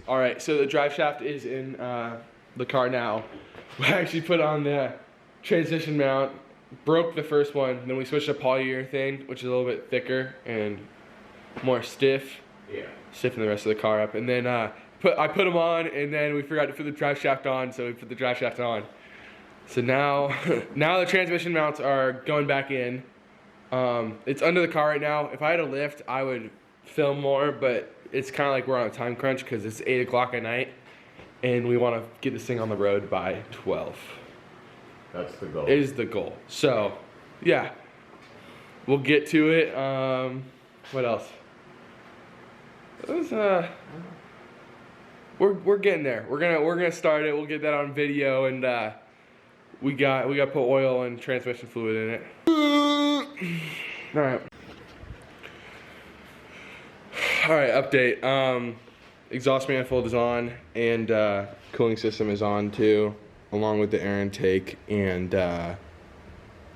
All right, so the drive shaft is in the car now. We actually put on the transmission mount, broke the first one, then we switched to polyurethane, which is a little bit thicker and more stiff. Yeah. Stiffen the rest of the car up, and then I put them on, and then we forgot to put the drive shaft on, so we put the drive shaft on. So now, now the transmission mounts are going back in. It's under the car right now. If I had a lift, I would film more, but it's kind of like we're on a time crunch because it's 8 o'clock at night, and we want to get this thing on the road by 12. That's the goal. Is the goal. So, yeah, we'll get to it. What else? It was, we're getting there. We're gonna start it. We'll get that on video, and we got to put oil and transmission fluid in it. All right. All right. Update. Exhaust manifold is on, and cooling system is on too, along with the air intake and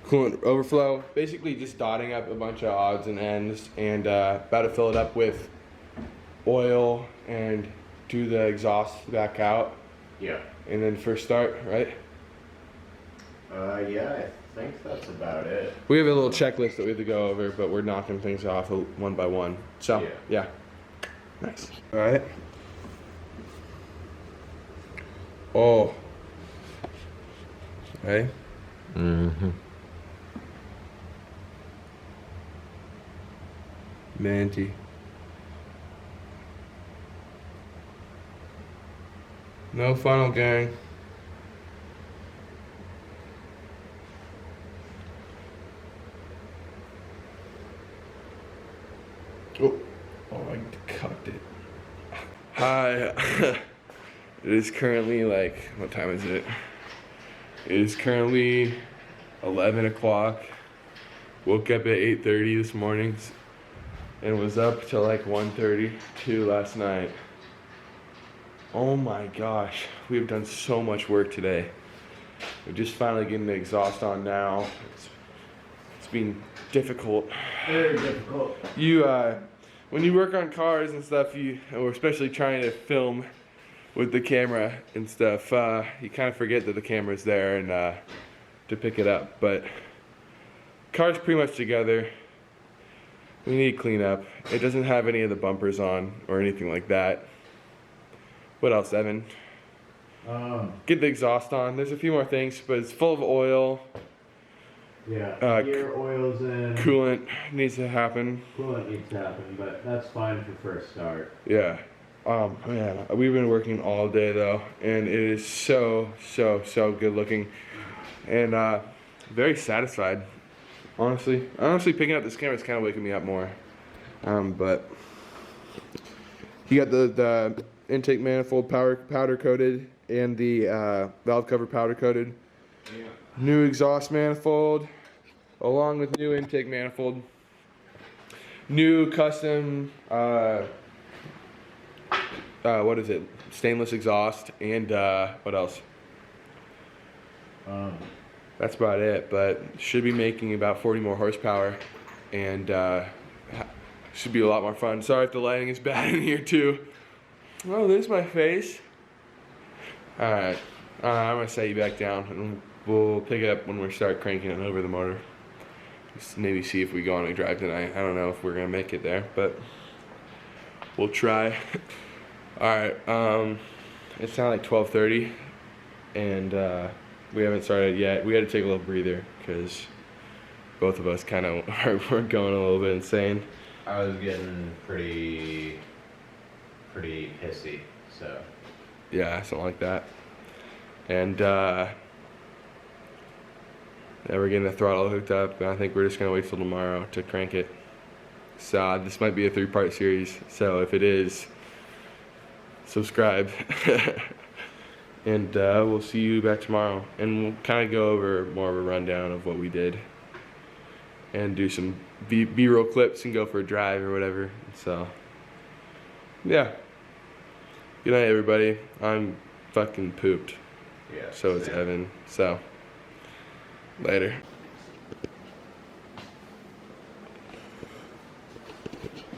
coolant overflow. Basically, just dotting up a bunch of odds and ends, and about to fill it up with oil and do the exhaust back out. Yeah. And then first start, right? Yeah, I think that's about it. We have a little checklist that we have to go over, but we're knocking things off one by one. So, yeah. Nice. All right. Oh. Hey. Mm-hmm. Manty. No funnel, gang. Oh, I cocked it. Hi. It is currently like, what time is it? It is currently 11 o'clock. Woke up at 8:30 this morning and was up till like 1:32 last night. Oh my gosh, we have done so much work today. We're just finally getting the exhaust on now. It's been difficult. Very difficult. When you work on cars and stuff, or especially trying to film with the camera and stuff, you kind of forget that the camera's there and to pick it up. But car's pretty much together. We need to clean up. It doesn't have any of the bumpers on or anything like that. What else, Evan? Get the exhaust on. There's a few more things, but it's full of oil. Yeah, gear oil's in. Coolant needs to happen. Coolant needs to happen, but that's fine for first start. Yeah. Man, we've been working all day though, and it is so good looking, and very satisfied. Honestly, picking up this camera is kind of waking me up more. But you got the intake manifold powder coated and the valve cover powder coated. Yeah. New exhaust manifold, along with new intake manifold. New custom, what is it? Stainless exhaust, and what else? That's about it, but should be making about 40 more horsepower, and should be a lot more fun. Sorry if the lighting is bad in here too. Oh, there's my face. Alright, I'm gonna set you back down, and we'll pick it up when we start cranking it over the motor. Just maybe see if we go on a drive tonight. I don't know if we're gonna make it there, but we'll try. Alright, it's now like 12:30, and we haven't started yet. We had to take a little breather because both of us kind of were going a little bit insane. I was getting pretty pissy, so. Yeah, something like that. And now we're getting the throttle hooked up, and I think we're just gonna wait till tomorrow to crank it. So this might be a 3-part series, so if it is, subscribe. And we'll see you back tomorrow, and we'll kind of go over more of a rundown of what we did and do some B-roll clips and go for a drive or whatever. So yeah, good night everybody. I'm fucking pooped. Yeah, so it's Evan. So later.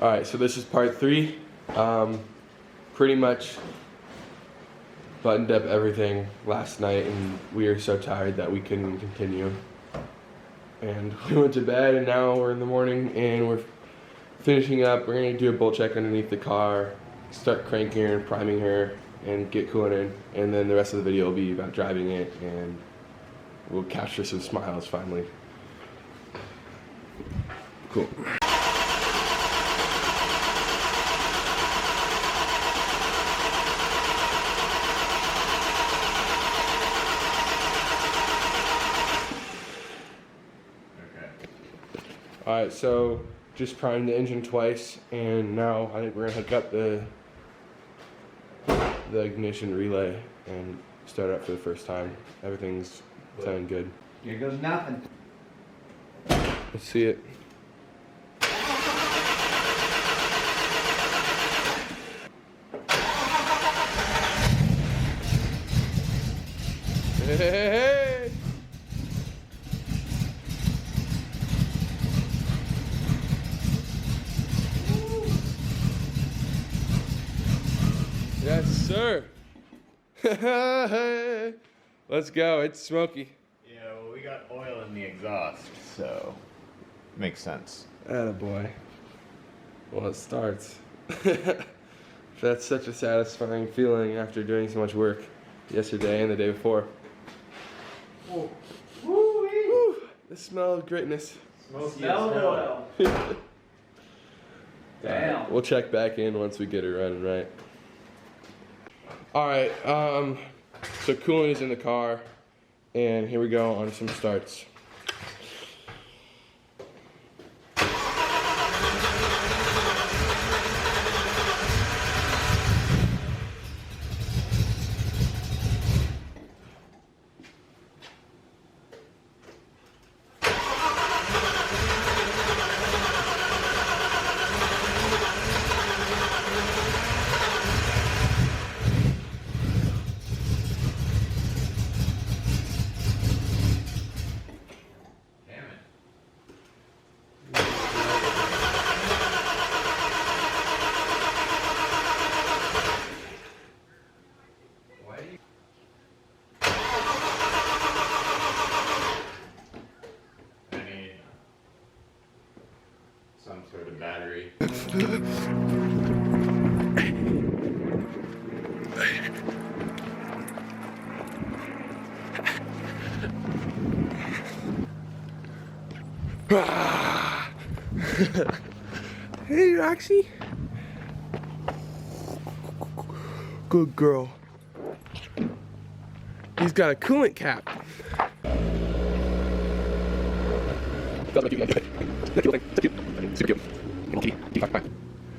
Alright, so this is part 3. Pretty much buttoned up everything last night, and we were so tired that we couldn't continue. And we went to bed, and now we're in the morning, and we're finishing up. We're gonna do a bolt check underneath the car, start cranking her and priming her, and get cooling in. And then the rest of the video will be about driving it, and we'll capture some smiles finally. Cool. Alright, so just primed the engine twice, and now I think we're gonna hook up the ignition relay and start it up for the first time. Everything's sounding good. Here goes nothing. Let's see it. Hey, hey, hey. Yes, sir. Let's go. It's smoky. Yeah, well, we got oil in the exhaust, so makes sense. Attaboy. Well, it starts. That's such a satisfying feeling after doing so much work yesterday and the day before. Whoa. Woo, the smell of greatness. Smell the oil. Damn. We'll check back in once we get it running right. Alright, so cooling is in the car, and here we go on some starts. Some sort of battery. Hey, Roxy. Good girl. He's got a coolant cap.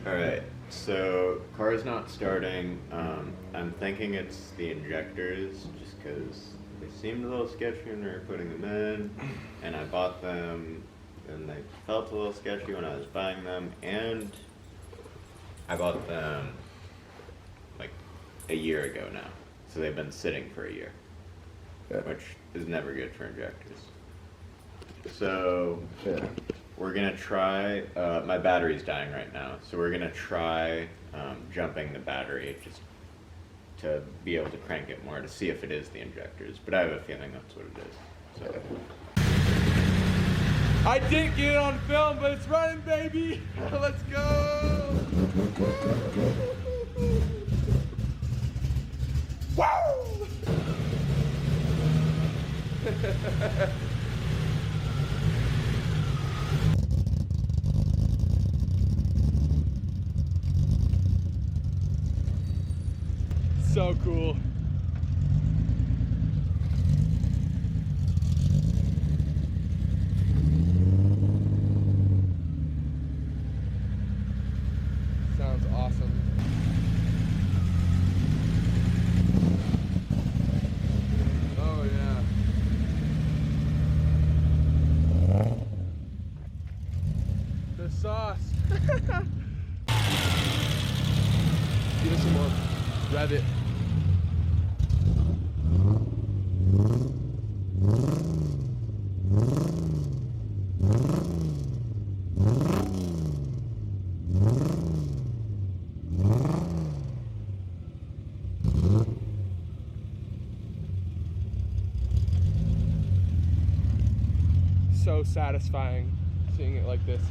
Alright, so car's not starting. I'm thinking it's the injectors just because they seemed a little sketchy when we were putting them in, and I bought them and they felt a little sketchy when I was buying them, and I bought them like a year ago now, so they've been sitting for a year, which is never good for injectors. So we're gonna try, my battery's dying right now, so we're gonna try jumping the battery just to be able to crank it more to see if it is the injectors, but I have a feeling that's what it is. So. I didn't get it on film, but it's running, baby. Let's go. Woo! So cool. Sounds awesome. Oh yeah. The sauce. Give us some more. Rev it. so satisfying seeing it like this.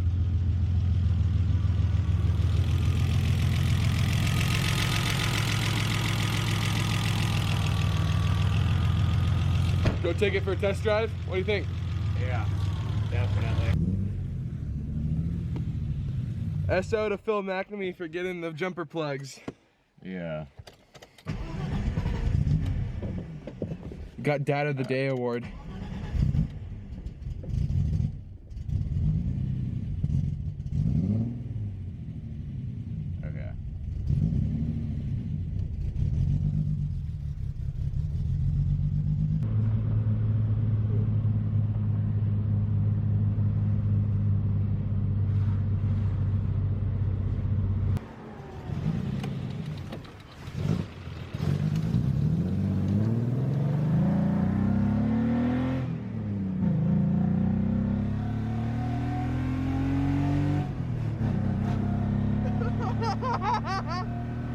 Go take it for a test drive? What do you think? Yeah, definitely. SO to Phil McNamee for getting the jumper plugs. Yeah. Got Dad of the Day award. Okay.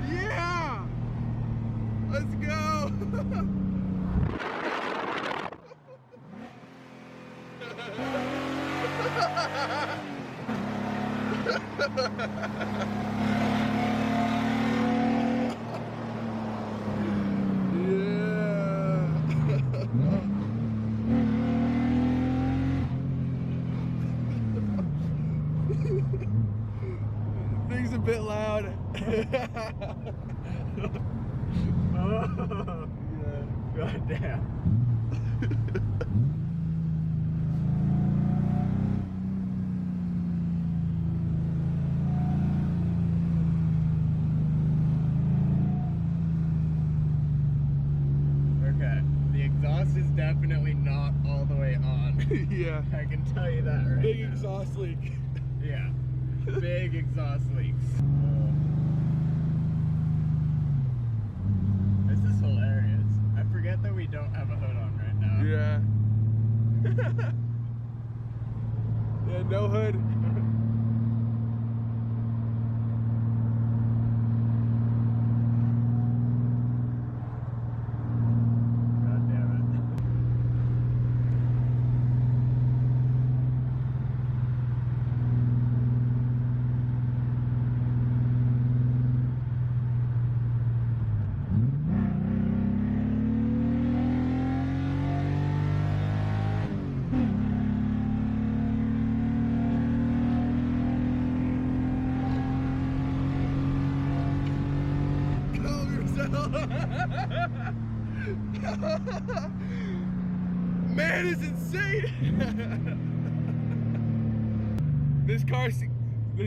Yeah! Let's go! Thing's a bit loud. Oh, yeah. God damn. Okay, the exhaust is definitely not all the way on. Yeah. I can tell you that right Big now. exhaust leak. Yeah, big exhaust leaks. This is hilarious. I forget that we don't have a hood on right now. Yeah. Yeah, no hood. God damn it. Calm yourself. Man is insane. This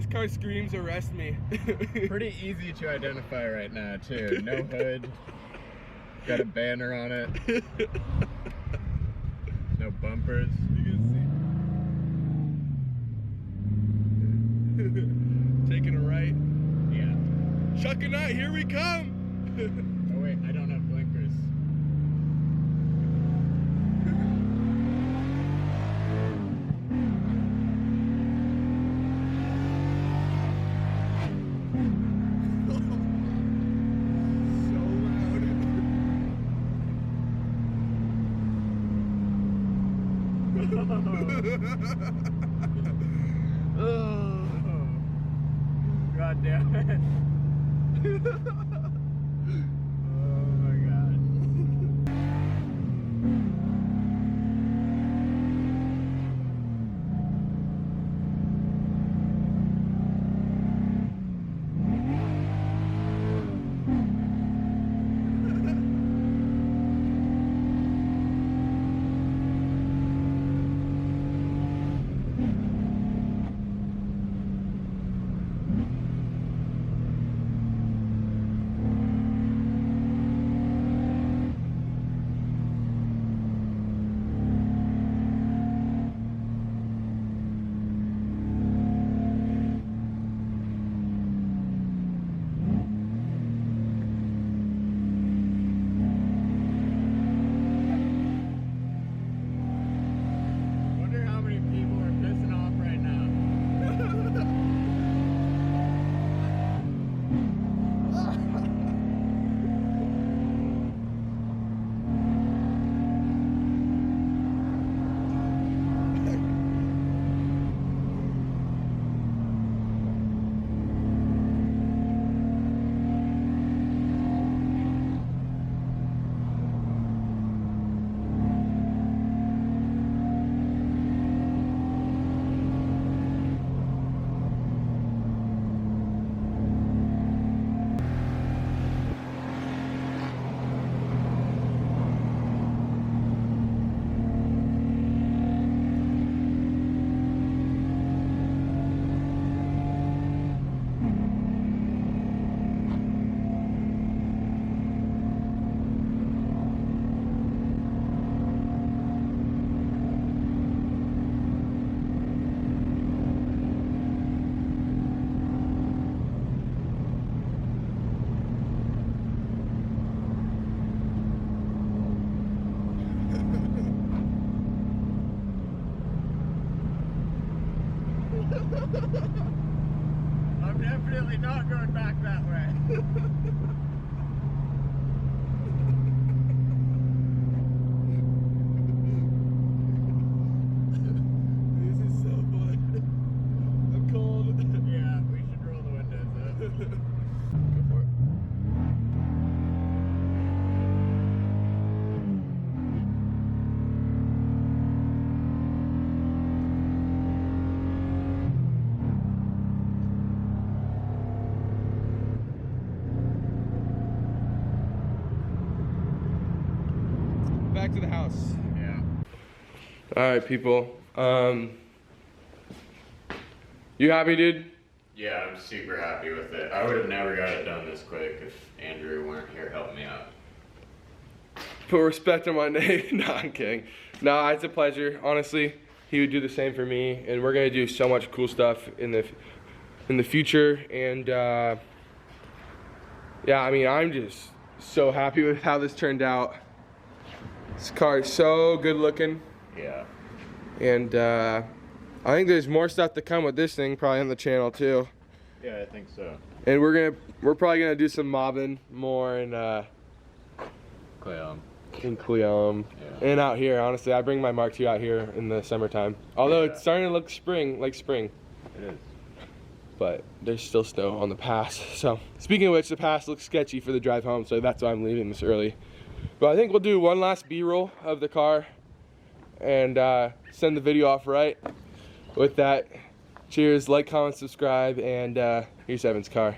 car screams arrest me. Pretty easy to identify right now too. No hood. Got a banner on it. No bumpers. You can see. Taking a right. Yeah. Chuck a nut, here we come. Oh wait, I don't have blinkers. So loud. Oh. God damn it. Oh my god. I'm definitely not going back that way. This is so fun. I'm cold. Yeah, we should roll the windows up. Go for it. Back to the house. Yeah. All right, people. You happy, dude? Yeah, I'm super happy with it. I would have never got it done this quick if Andrew weren't here helping me out. Put respect on my name. No, I'm kidding. No, it's a pleasure. Honestly, he would do the same for me, and we're gonna do so much cool stuff in the future. And yeah, I mean, I'm just so happy with how this turned out. This car is so good looking, Yeah. and I think there's more stuff to come with this thing, probably on the channel too. Yeah, I think so. And we're probably gonna do some mobbing more in Cleon. Cleon Yeah. and out here. Honestly, I bring my Mark II out here in the summertime. Although Yeah. it's starting to look spring. It is. But there's still snow on the pass. So speaking of which, the pass looks sketchy for the drive home, so that's why I'm leaving this early. But I think we'll do one last B-roll of the car and send the video off right. With that, cheers, like, comment, subscribe, and here's Evan's car.